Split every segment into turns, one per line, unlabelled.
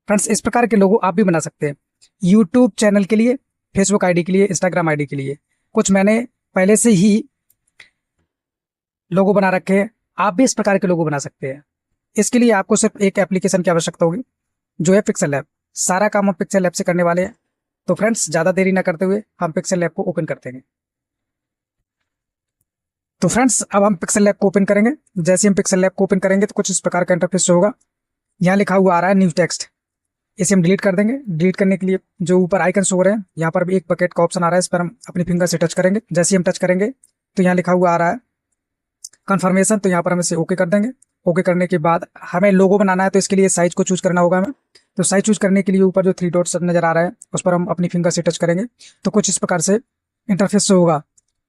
Friends इस प्रकार के लोगो आप भी बना सकते हैं यूट्यूब चैनल के लिए, फेसबुक आईडी के लिए, इंस्टाग्राम आईडी के लिए। कुछ मैंने पहले से ही लोगो बना रखे हैं, आप भी इस प्रकार के लोगो बना सकते हैं। इसके लिए आपको सिर्फ एक एप्लीकेशन की आवश्यकता होगी, जो है पिक्सल लैब। सारा काम हम पिक्सल लैब से करने वाले हैं। तो फ्रेंड्स ज़्यादा देरी ना करते हुए हम पिक्सल लैब को ओपन करते हैं। तो फ्रेंड्स अब हम पिक्सल लैब को ओपन करेंगे। जैसे हम पिक्सल लैब को ओपन करेंगे तो कुछ इस प्रकार का इंटरफेस होगा। यहाँ लिखा हुआ आ रहा है न्यू टेक्स्ट, इसे हम डिलीट कर देंगे। डिलीट करने के लिए जो ऊपर आइकन शो हो रहे हैं, यहाँ पर भी एक बकेट का ऑप्शन आ रहा है, इस पर हम अपनी फिंगर से टच करेंगे। जैसे ही हम टच करेंगे तो यहाँ लिखा हुआ आ रहा है कंफर्मेशन, तो यहाँ पर हम इसे ओके कर देंगे। ओके करने के बाद हमें लोगो बनाना है, तो इसके लिए साइज को चूज करना होगा हमें। तो साइज चूज करने के लिए ऊपर जो 3 डॉट्स नजर आ रहा है उस पर हम अपनी फिंगर से टच करेंगे। तो कुछ इस प्रकार से इंटरफेस होगा।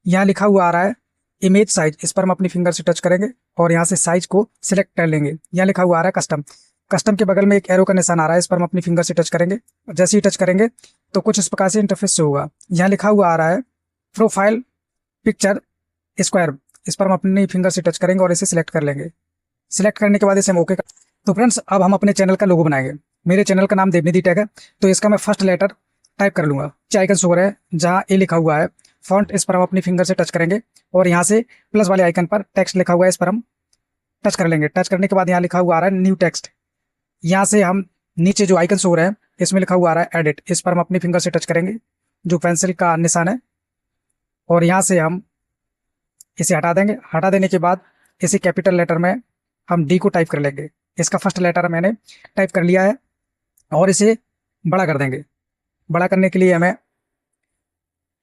यहाँ लिखा हुआ आ रहा है इमेज साइज, इस पर हम अपनी फिंगर से टच करेंगे और यहाँ से साइज को सिलेक्ट कर लेंगे। यहाँ लिखा हुआ आ रहा है कस्टम, कस्टम के बगल में एक एरो का निशान आ रहा है, इस पर हम अपनी फिंगर से टच करेंगे। जैसे ही टच करेंगे तो कुछ इस प्रकार से इंटरफेस होगा। यहाँ लिखा हुआ आ रहा है प्रोफाइल पिक्चर स्क्वायर, इस पर हम अपनी फिंगर से टच करेंगे और इसे सिलेक्ट कर लेंगे। सिलेक्ट करने के बाद इसे हम ओके कर। तो फ्रेंड्स अब हम अपने चैनल का लोगो बनाएंगे। मेरे चैनल का नाम देवनिधि टैग है, तो इसका मैं फर्स्ट लेटर टाइप कर लूंगा। आइकन शो हो रहा है जहाँ ए लिखा हुआ है फॉन्ट, इस पर हम अपनी फिंगर से टच करेंगे और यहाँ से प्लस वाले आइकन पर टेक्स्ट लिखा हुआ है, इस पर हम टच कर लेंगे। टच करने के बाद यहाँ लिखा हुआ आ रहा है न्यू टेक्स्ट, यहाँ से हम नीचे जो आइकन शो हो रहे हैं इसमें लिखा हुआ आ रहा है एडिट, इस पर हम अपनी फिंगर से टच करेंगे, जो पेंसिल का निशान है, और यहाँ से हम इसे हटा देंगे। हटा देने के बाद इसी कैपिटल लेटर में हम डी को टाइप कर लेंगे। इसका फर्स्ट लेटर मैंने टाइप कर लिया है और इसे बड़ा कर देंगे। बड़ा करने के लिए हमें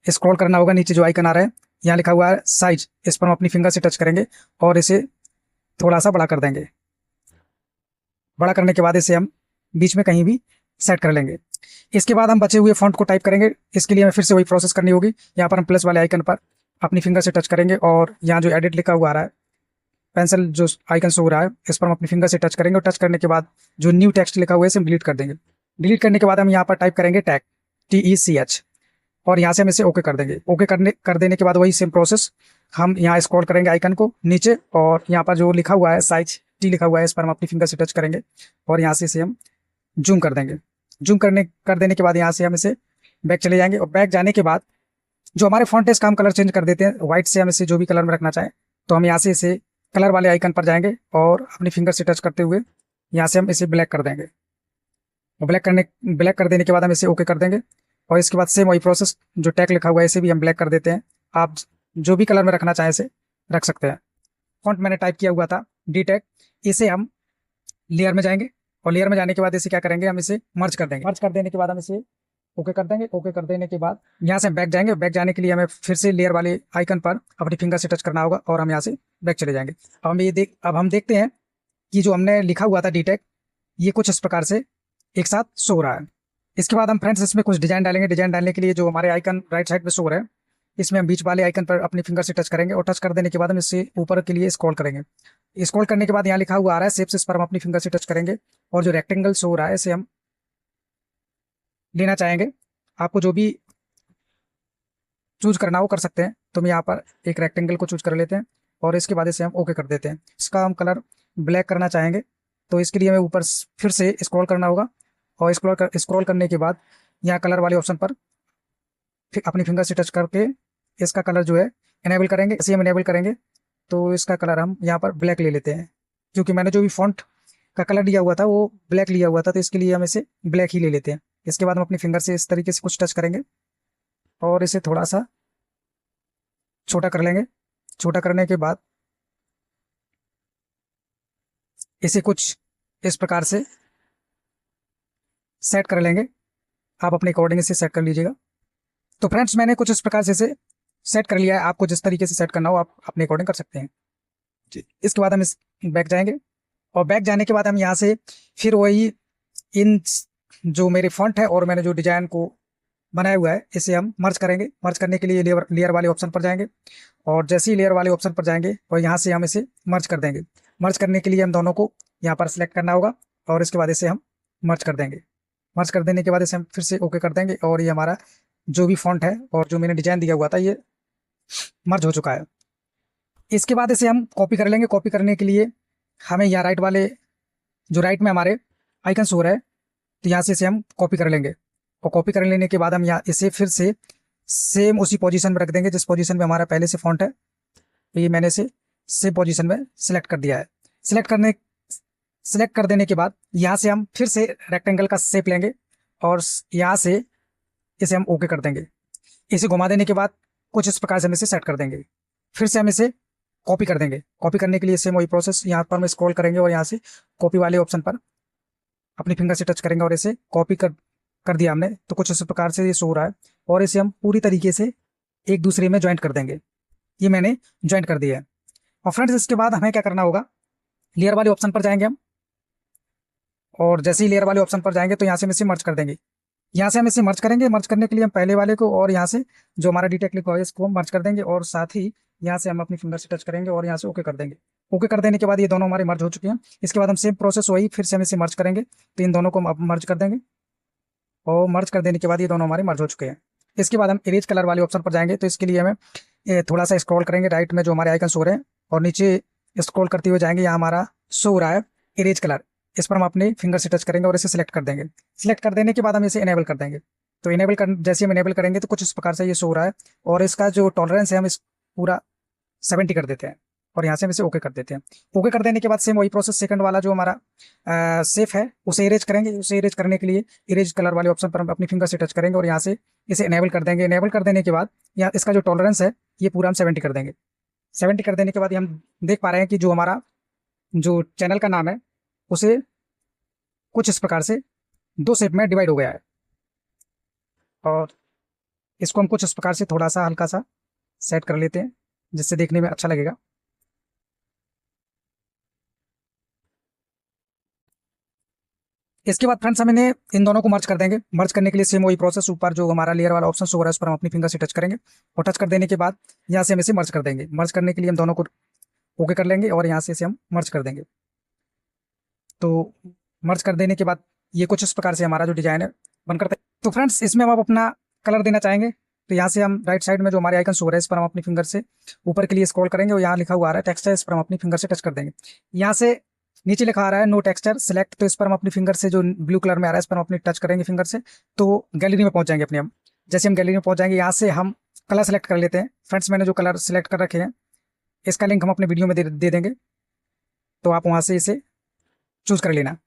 स्क्रॉल करना होगा, नीचे जो आइकन आ रहा है यहाँ लिखा हुआ है साइज, इस पर हम अपनी फिंगर से टच करेंगे और इसे थोड़ा सा बड़ा कर देंगे। बड़ा करने के बाद इसे हम बीच में कहीं भी सेट कर लेंगे। इसके बाद हम बचे हुए फॉन्ट को टाइप करेंगे। इसके लिए हमें फिर से वही प्रोसेस करनी होगी। यहाँ पर हम प्लस वाले आइकन पर अपनी फिंगर से टच करेंगे और यहाँ जो एडिट लिखा हुआ आ रहा है, पेंसिल जो आइकन शो हो रहा है, इस पर हम अपनी फिंगर से टच करेंगे और टच करने के बाद जो न्यू टेक्स्ट लिखा हुआ है इसे हम डिलीट कर देंगे। डिलीट करने के बाद हम यहाँ पर टाइप करेंगे टैग, TECH, और यहाँ से हम इसे ओके कर देंगे। ओके कर देने के बाद वही सेम प्रोसेस, हम यहाँ स्क्रॉल करेंगे आइकन को नीचे और यहाँ पर जो लिखा हुआ है साइज टी लिखा हुआ है, इस पर हम अपनी फिंगर से टच करेंगे और यहाँ से इसे हम जूम कर देंगे। जूम कर देने के बाद यहाँ से हम इसे बैक चले जाएंगे और बैक जाने के बाद जो हमारे फॉन्ट है इसका हम कलर चेंज कर देते हैं। व्हाइट से हम इसे जो भी कलर में रखना चाहें, तो हम यहाँ से इसे कलर वाले आइकन पर जाएंगे और अपनी फिंगर से टच करते हुए यहाँ से हम इसे ब्लैक कर देंगे। ब्लैक कर देने के बाद हम इसे ओके कर देंगे और इसके बाद सेम वही प्रोसेस, जो टैग लिखा हुआ है इसे भी हम ब्लैक कर देते हैं। आप जो भी कलर में रखना चाहें इसे रख सकते हैं। फॉन्ट मैंने टाइप किया हुआ था डी टैग, इसे हम लेयर में जाएंगे और लेयर में जाने के बाद इसे क्या करेंगे, हम इसे मर्ज कर देंगे। मर्ज कर देने के बाद हम इसे ओके कर देंगे। ओके कर देने के बाद यहाँ से हम बैक जाएंगे। बैक जाने के लिए हमें फिर से लेयर वाले आइकन पर अपनी फिंगर से टच करना होगा और हम यहाँ से बैक चले जाएंगे। अब हम देखते हैं कि जो हमने लिखा हुआ था डी टैग, ये कुछ इस प्रकार से एक साथ शो हो रहा है। इसके बाद हम फ्रेंड्स इसमें कुछ डिजाइन डालेंगे। डिजाइन डालने के लिए जो हमारे आइकन राइट साइड पे शो हो रहे हैं, इसमें हम बीच वाले आइकन पर अपनी फिंगर से टच करेंगे और टच कर देने के बाद हम इससे ऊपर के लिए स्क्रॉल करेंगे। स्क्रॉल करने के बाद यहाँ लिखा हुआ आ रहा है शेप्स, इस पर हम अपनी फिंगर से टच करेंगे और जो रेक्टेंगल शो हो रहा है इसे हम लेना चाहेंगे। आपको जो भी चूज करना हो कर सकते हैं। तो हम यहाँ पर एक रेक्टेंगल को चूज कर लेते हैं और इसके बाद इसे हम ओके कर देते हैं। इसका हम कलर ब्लैक करना चाहेंगे, तो इसके लिए हमें ऊपर फिर से स्क्रॉल करना होगा और स्क्रॉल करने के बाद यहाँ कलर वाले ऑप्शन पर फिर अपनी फिंगर से टच करके इसका कलर जो है इनेबल करेंगे। इसे हम इनेबल करेंगे तो इसका कलर हम यहाँ पर ब्लैक ले लेते हैं, क्योंकि मैंने जो भी फॉन्ट का कलर लिया हुआ था वो ब्लैक लिया हुआ था, तो इसके लिए हम इसे ब्लैक ही ले लेते हैं। इसके बाद हम अपनी फिंगर से इस तरीके से कुछ टच करेंगे और इसे थोड़ा सा छोटा कर लेंगे। छोटा करने के बाद इसे कुछ इस प्रकार से सेट कर लेंगे। आप अपने अकॉर्डिंग इसे सेट कर लीजिएगा। तो फ्रेंड्स मैंने कुछ इस प्रकार से इसे सेट कर लिया है। आपको जिस तरीके से सेट करना हो आप अपने अकॉर्डिंग कर सकते हैं जी। इसके बाद हम इस बैक जाएंगे और बैक जाने के बाद हम यहाँ से फिर वही इन जो मेरे फॉन्ट है और मैंने जो डिजाइन को बनाया हुआ है इसे हम मर्ज करेंगे। मर्ज करने के लिए लेयर वाले ऑप्शन पर जाएंगे और जैसे ही लेयर वाले ऑप्शन पर जाएंगे और यहाँ से हम इसे मर्ज कर देंगे। मर्ज करने के लिए हम दोनों को यहाँ पर सिलेक्ट करना होगा और इसके बाद इसे हम मर्ज कर देंगे। मर्ज कर देने के बाद इसे हम फिर से ओके कर देंगे और ये हमारा जो भी फॉन्ट है और जो मैंने डिजाइन दिया हुआ था ये मर्ज हो चुका है। इसके बाद इसे हम कॉपी कर लेंगे। कॉपी करने के लिए हमें यहाँ राइट में हमारे आइकन शो हो रहा है, तो यहाँ से इसे हम कॉपी कर लेंगे, और कॉपी कर लेने के बाद हम यहाँ इसे फिर से सेम उसी पोजीशन में रख देंगे जिस पोजीशन में हमारा पहले से फॉन्ट है। तो ये मैंने इसे सेम पोजीशन में सिलेक्ट कर दिया है। सिलेक्ट कर देने के बाद यहाँ से हम फिर से रेक्टेंगल का शेप लेंगे और यहाँ से इसे हम ओके कर देंगे। इसे घुमा देने के बाद कुछ इस प्रकार से हम इसे सेट कर देंगे। फिर से हम इसे कॉपी कर देंगे। कॉपी करने के लिए सेम वही प्रोसेस, यहाँ पर हम स्क्रॉल करेंगे और यहाँ से कॉपी वाले ऑप्शन पर अपनी फिंगर से टच करेंगे और इसे कॉपी कर दिया हमने। तो कुछ इस प्रकार से ये शो हो रहा है, और इसे हम पूरी तरीके से एक दूसरे में ज्वाइंट कर देंगे। ये मैंने ज्वाइंट कर दिया है। और फ्रेंड्स इसके बाद हमें क्या करना होगा, लेयर वाले ऑप्शन पर जाएंगे हम, और जैसे ही लेयर वाले ऑप्शन पर जाएंगे तो यहाँ से हम इसे मर्ज कर देंगे। यहाँ से हम इसे मर्ज करेंगे। मर्ज करने के लिए हम पहले वाले को और यहाँ से जो हमारा डिटेक्ट लिखा है इसको हम मर्ज कर देंगे, और साथ ही यहाँ से हम अपनी फिंगर से टच करेंगे और यहाँ से ओके कर देंगे। ओके कर देने के बाद ये दोनों हमारे मर्ज हो चुके हैं। इसके बाद हम सेम प्रोसेस वही फिर से हम इसे मर्ज करेंगे। तो इन दोनों को हम मर्ज कर देंगे, और मर्ज कर देने के बाद ये दोनों हमारे मर्ज हो चुके हैं। इसके बाद हम इरेज कलर वाले ऑप्शन पर जाएंगे। तो इसके लिए हमें थोड़ा सा स्क्रॉल करेंगे राइट में जो हमारे आइकन हो रहे हैं, और नीचे स्क्रॉल करते हुए जाएंगे। यहाँ हमारा शो हो रहा है इरेज कलर, इस पर हम अपने फिंगर से टच करेंगे और इसे सिलेक्ट कर देंगे। सिलेक्ट कर देने के बाद हम इसे इनेबल कर देंगे। तो जैसे हम इनेबल करेंगे तो कुछ इस प्रकार से ये शो हो रहा है, और इसका जो टॉलरेंस है हम इस पूरा 70 कर देते हैं, और यहाँ से हम इसे ओके कर देते हैं। ओके कर देने के बाद सेम वही प्रोसेस सेकंड वाला जो हमारा सेफ है उसे इरेज करेंगे। उसे इरेज करने के लिए इरेज कलर वाले ऑप्शन पर हम अपनी फिंगर से टच करेंगे और यहाँ से इसे इनेबल कर देंगे। इनेबल कर देने के बाद यहाँ इसका जो टॉलरेंस है ये पूरा हम 70 कर देंगे। 70 कर देने के बाद हम देख पा रहे हैं कि जो हमारा जो चैनल का नाम है उसे कुछ इस प्रकार से दो शेप में डिवाइड हो गया है, और इसको हम कुछ इस प्रकार से थोड़ा सा हल्का सा सेट कर लेते हैं जिससे देखने में अच्छा लगेगा। इसके बाद फ्रेंड्स हम इन्हें इन दोनों को मर्ज कर देंगे। मर्ज करने के लिए सेम वही प्रोसेस, ऊपर जो हमारा लेयर वाला ऑप्शन हो रहा है उस पर हम अपनी फिंगर से टच करेंगे, और टच कर देने के बाद यहाँ से हम इसे मर्ज कर देंगे। मर्ज करने के लिए हम दोनों को ओके कर लेंगे और यहाँ से इसे हम मर्ज कर देंगे। तो मर्ज कर देने के बाद ये कुछ इस प्रकार से हमारा जो डिजाइन है बनकर तो फ्रेंड्स इसमें हम अपना कलर देना चाहेंगे। तो यहाँ से हम राइट साइड में जो हमारे आइकन शो रहा है इस पर हम अपनी फिंगर से ऊपर के लिए स्क्रॉल करेंगे, और यहाँ लिखा हुआ आ रहा है टेक्सचर, इस पर हम अपनी फिंगर से टच कर देंगे। यहाँ से नीचे लिखा आ रहा है नो टेक्सचर सिलेक्ट, तो इस पर हम अपनी फिंगर से जो ब्लू कलर में आ रहा है इस पर हम अपनी टच करेंगे फिंगर से, तो गैलरी में पहुंच जाएंगे अपने हम। जैसे हम गैलरी में पहुंच जाएंगे यहाँ से हम कलर सेलेक्ट कर लेते हैं। फ्रेंड्स मैंने जो कलर सेलेक्ट कर रखे हैं इसका लिंक हम अपने वीडियो में दे देंगे, तो आप वहाँ से इसे चूज कर लेना।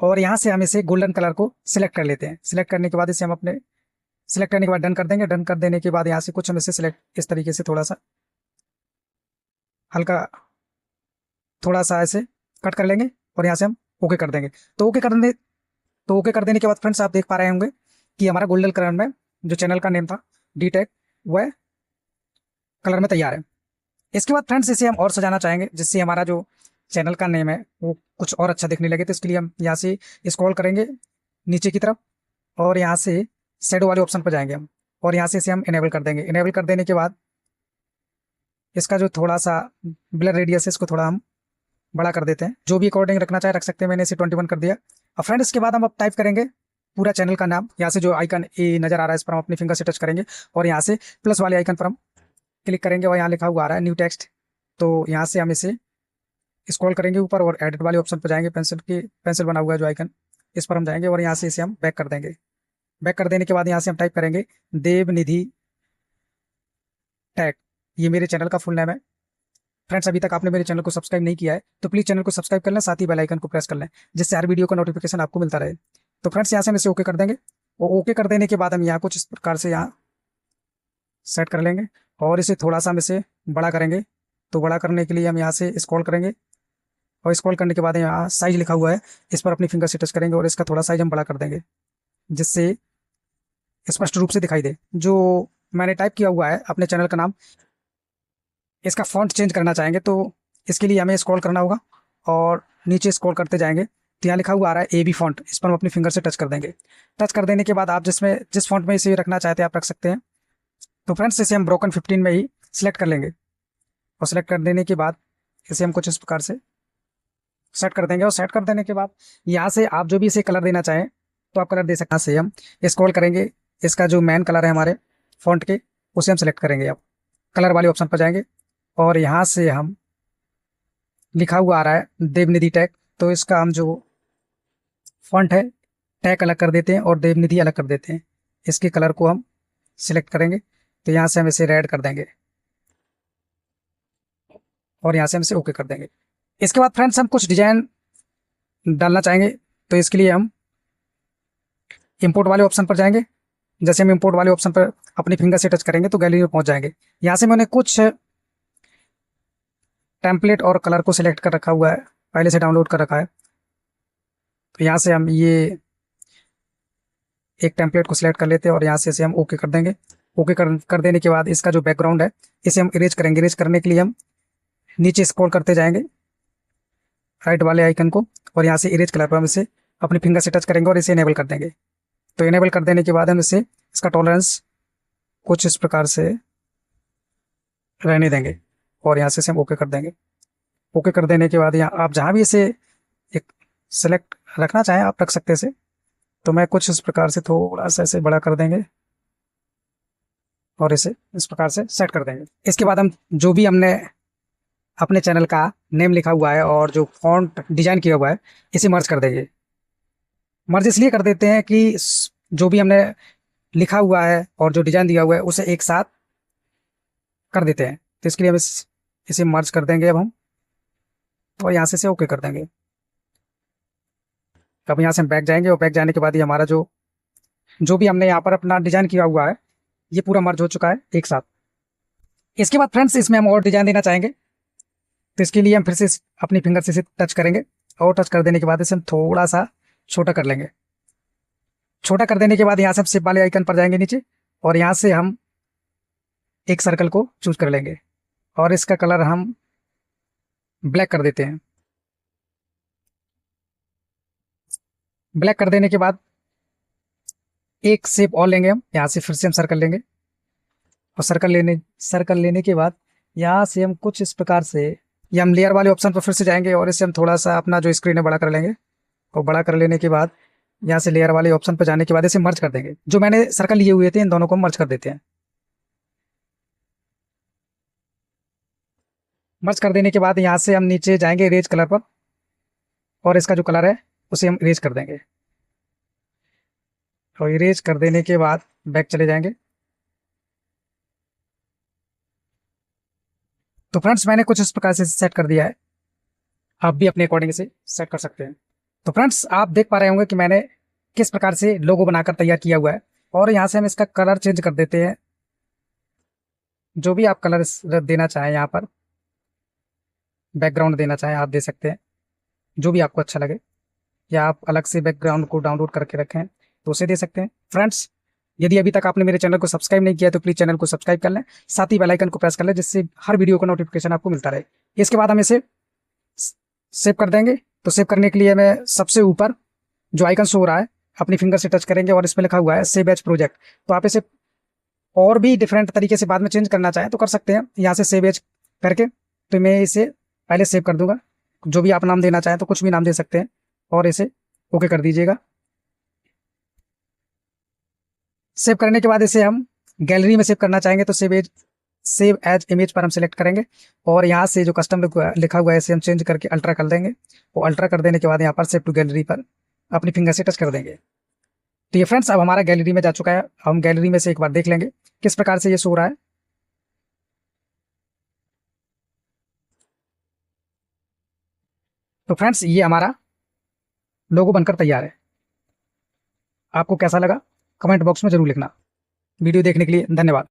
और यहाँ से हम इसे गोल्डन कलर को सिलेक्ट कर लेते हैं। सिलेक्ट करने के बाद इसे हम अपने सिलेक्ट करने के बाद डन कर देंगे। डन कर देने के बाद यहाँ से कुछ हम इसे सिलेक्ट इस तरीके से थोड़ा सा हल्का थोड़ा सा ऐसे कट कर लेंगे, और यहाँ से हम ओके कर देंगे। तो ओके कर देने के बाद फ्रेंड्स आप देख पा रहे होंगे कि हमारा गोल्डन कलर में जो चैनल का नेम था डीटेक वह कलर में तैयार है। इसके बाद फ्रेंड्स इसे हम और सजाना चाहेंगे जिससे हमारा जो चैनल का नेम है वो कुछ और अच्छा दिखने लगे। तो इसके लिए हम यहाँ से स्क्रॉल करेंगे नीचे की तरफ, और यहाँ से शेडो वाले ऑप्शन पर जाएंगे हम, और यहाँ से इसे हम इनेबल कर देंगे। इनेबल कर देने के बाद इसका जो थोड़ा सा ब्लर रेडियस है इसको थोड़ा हम बड़ा कर देते हैं। जो भी अकॉर्डिंग रखना चाहे रख सकते हैं, मैंने इसे 21 कर दिया। और फ्रेंड इसके बाद हम अब टाइप करेंगे पूरा चैनल का नाम। यहाँ से जो आइकन ए नजर आ रहा है इस पर हम अपनी फिंगर से टच करेंगे, और यहाँ से प्लस वाले आइकन पर हम क्लिक करेंगे, और यहाँ लिखा हुआ आ रहा है न्यू टेक्स्ट। तो यहाँ से हम इसे स्क्रॉल करेंगे ऊपर और एडिट वाले ऑप्शन पर जाएंगे। पेंसिल बना हुआ है जो आइकन, इस पर हम जाएंगे और यहाँ से इसे हम बैक कर देंगे। बैक कर देने के बाद यहाँ से हम टाइप करेंगे देवनिधि टैग। ये मेरे चैनल का फुल नेम है। फ्रेंड्स अभी तक आपने मेरे चैनल को सब्सक्राइब नहीं किया है तो प्लीज चैनल को सब्सक्राइब कर लें, साथ ही बेल आइकन को प्रेस कर लें जिससे हर वीडियो का नोटिफिकेशन आपको मिलता रहे। तो फ्रेंड्स यहाँ से हम इसे ओके कर देंगे, और ओके कर देने के बाद हम यहाँ कुछ इस प्रकार से यहाँ सेट कर लेंगे, और इसे थोड़ा सा हम इसे बड़ा करेंगे। तो बड़ा करने के लिए हम यहाँ से स्क्रॉल करेंगे, और स्क्रॉल करने के बाद यहाँ साइज लिखा हुआ है इस पर अपनी फिंगर से टच करेंगे, और इसका थोड़ा साइज हम बड़ा कर देंगे जिससे स्पष्ट रूप से दिखाई दे। जो मैंने टाइप किया हुआ है अपने चैनल का नाम, इसका फॉन्ट चेंज करना चाहेंगे तो इसके लिए हमें स्क्रॉल करना होगा, और नीचे स्क्रॉल करते जाएंगे तो यहाँ लिखा हुआ आ रहा है AB फॉन्ट, इस पर हम अपनी फिंगर से टच कर देंगे। टच कर देने के बाद आप जिस फॉन्ट में इसे रखना चाहते हैं आप रख सकते हैं। तो फ्रेंड्स इसे हम ब्रोकन 15 में ही सिलेक्ट कर लेंगे, और सिलेक्ट कर देने के बाद इसे हम कुछ इस प्रकार से सेट कर देंगे। और सेट कर देने के बाद यहाँ से आप जो भी इसे कलर देना चाहें तो आप कलर दे सकते हैं। यहाँ से हम स्क्रॉल करेंगे, इसका जो मेन कलर है हमारे फॉन्ट के उसे हम सिलेक्ट करेंगे। अब कलर वाले ऑप्शन पर जाएंगे, और यहाँ से हम लिखा हुआ आ रहा है देवनिधि टैग, तो इसका हम जो फॉन्ट है टैग अलग कर देते हैं और देवनिधि अलग कर देते हैं। इसके कलर को हम सिलेक्ट करेंगे, तो यहाँ से हम इसे रेड कर देंगे और यहाँ से हम इसे ओके कर देंगे। इसके बाद फ्रेंड्स हम कुछ डिजाइन डालना चाहेंगे, तो इसके लिए हम इंपोर्ट वाले ऑप्शन पर जाएंगे। जैसे हम इंपोर्ट वाले ऑप्शन पर अपनी फिंगर से टच करेंगे तो गैलरी में पहुंच जाएंगे। यहाँ से मैंने कुछ टेम्पलेट और कलर को सिलेक्ट कर रखा हुआ है, पहले से डाउनलोड कर रखा है। तो यहाँ से हम ये एक टेम्पलेट को सिलेक्ट कर लेते हैं और यहाँ से इसे हम ओके कर देंगे। ओके कर देने के बाद इसका जो बैकग्राउंड है इसे हम इरेज करेंगे। इरेज करने के लिए हम नीचे स्क्रॉल करते जाएंगे राइट वाले आइकन को, और यहाँ से इरेज कलर पर हम इसे अपनी फिंगर से टच करेंगे और इसे इनेबल कर देंगे। तो इनेबल कर देने के बाद हम इसे इसका टॉलरेंस कुछ इस प्रकार से रहने देंगे और यहाँ से हम ओके कर देंगे। ओके कर देने के बाद यहाँ आप जहाँ भी इसे एक सेलेक्ट रखना चाहें आप रख सकते हैं इसे। तो मैं कुछ इस प्रकार से थोड़ा सा इसे बड़ा कर देंगे और इसे इस प्रकार से सेट कर देंगे। इसके बाद हम जो भी हमने अपने चैनल का नेम लिखा हुआ है और जो फॉन्ट डिजाइन किया हुआ है इसे मर्ज कर देंगे। मर्ज इसलिए कर देते हैं कि जो भी हमने लिखा हुआ है और जो डिजाइन दिया हुआ है उसे एक साथ कर देते हैं। तो इसके लिए हम इसे मर्ज कर देंगे अब हम, और यहाँ से इसे ओके कर देंगे। अब यहाँ से हम बैक जाएंगे और बैक जाने के बाद ये हमारा जो भी हमने यहाँ पर अपना डिजाइन किया हुआ है ये पूरा मर्ज हो चुका है एक साथ। इसके बाद फ्रेंड्स इसमें हम और डिजाइन देना चाहेंगे, तो इसके लिए हम फिर से अपनी फिंगर से इसे टच करेंगे और टच कर देने के बाद इसे हम थोड़ा सा छोटा कर लेंगे। छोटा कर देने के बाद यहाँ से हम शेप वाले आइकन पर जाएंगे नीचे और यहाँ से हम एक सर्कल को चूज कर लेंगे और इसका कलर हम ब्लैक कर देते हैं। ब्लैक कर देने के बाद एक शेप और लेंगे हम, यहाँ से फिर से हम सर्कल लेंगे और सर्कल लेने के बाद यहाँ से हम कुछ इस प्रकार से ये हम लेयर वाले ऑप्शन पर फिर से जाएंगे और इसे हम थोड़ा सा अपना जो स्क्रीन है बड़ा कर लेंगे। और बड़ा कर लेने के बाद यहाँ से लेयर वाले ऑप्शन पर जाने के बाद इसे मर्ज कर देंगे। जो मैंने सर्कल लिए हुए थे इन दोनों को मर्ज कर देते हैं। मर्ज कर देने के बाद यहाँ से हम नीचे जाएंगे इरेज कलर पर और इसका जो कलर है उसे हम इरेज कर देंगे। और इरेज कर देने के बाद बैक चले जाएंगे। तो फ्रेंड्स मैंने कुछ इस प्रकार से सेट कर दिया है, आप भी अपने अकॉर्डिंग से सेट कर सकते हैं। तो फ्रेंड्स आप देख पा रहे होंगे कि मैंने किस प्रकार से लोगो बनाकर तैयार किया हुआ है। और यहाँ से हम इसका कलर चेंज कर देते हैं, जो भी आप कलर देना चाहें, यहाँ पर बैकग्राउंड देना चाहें आप दे सकते हैं, जो भी आपको अच्छा लगे, या आप अलग से बैकग्राउंड को डाउनलोड करके रखें तो उसे दे सकते हैं। फ्रेंड्स यदि अभी तक आपने मेरे चैनल को सब्सक्राइब नहीं किया तो प्लीज चैनल को सब्सक्राइब कर लें, साथ ही बेल आइकन को प्रेस कर लें जिससे हर वीडियो का नोटिफिकेशन आपको मिलता रहे। इसके बाद हम इसे सेव कर देंगे। तो सेव करने के लिए मैं सबसे ऊपर जो आइकन शो हो रहा है अपनी फिंगर से टच करेंगे और इसमें लिखा हुआ है सेव एज प्रोजेक्ट। तो आप इसे और भी डिफरेंट तरीके से बाद में चेंज करना चाहें तो कर सकते हैं, यहाँ से सेव एज करके। तो मैं इसे पहले सेव कर दूंगा, जो भी आप नाम देना चाहें तो कुछ भी नाम दे सकते हैं और इसे ओके कर दीजिएगा। सेव करने के बाद इसे हम गैलरी में सेव करना चाहेंगे तो सेव एज इमेज पर हम सिलेक्ट करेंगे और यहाँ से जो कस्टम लिखा हुआ है इसे हम चेंज करके अल्ट्रा कर देंगे। और अल्ट्रा कर देने के बाद यहाँ पर सेव टू गैलरी पर अपनी फिंगर से टच कर देंगे। तो ये फ्रेंड्स अब हमारा गैलरी में जा चुका है। हम गैलरी में से एक बार देख लेंगे किस प्रकार से ये शो रहा है। तो फ्रेंड्स ये हमारा लोगो बनकर तैयार है। आपको कैसा लगा कमेंट बॉक्स में जरूर लिखना। वीडियो देखने के लिए धन्यवाद।